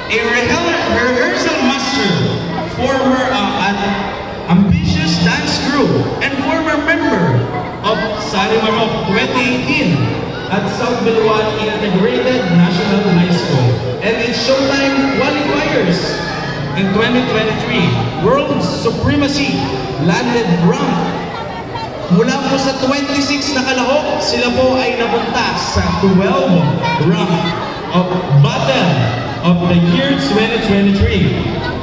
a rehearsal master, former an ambitious dance crew, and former member of Sarimarok 2018 at South Bilwan Integrated National High School. And its Showtime qualifiers in 2023, World Supremacy landed rank. Mula po sa 26 na kalahok, sila po ay napunta sa 12 rank of Battle of the Year 2023.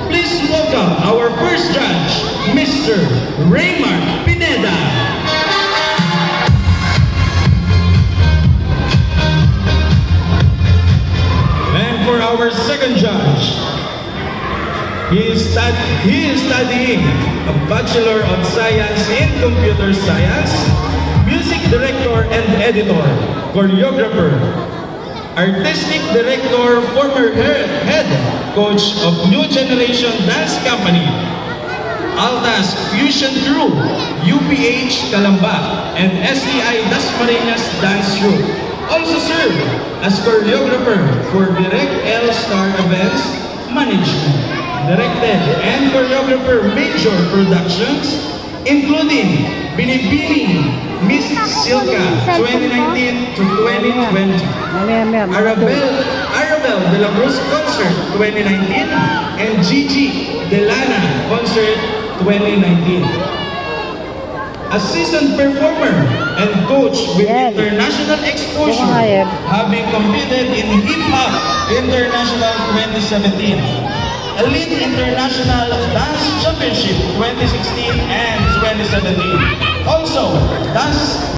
Please welcome our first judge, Mr. Raymar Pineda. And for our second judge, he is studying a Bachelor of Science in Computer Science, Music Director and Editor, Choreographer, Artistic Director, former Head Coach of New Generation Dance Company, Altas Fusion Crew, UPH Calamba, and STI Dasmariñas Dance Troupe. Also served as choreographer for Direct L Star Events Management. Directed and choreographer major productions including Binibini, Miss Silka 2019 to 2020, Arabel de la Cruz Concert 2019, and Gigi Delana Concert 2019. A seasoned performer and coach with international exposure, having competed in Hip Hop International 2017. Elite International Dance Championship 2016 and 2017. Also, Dance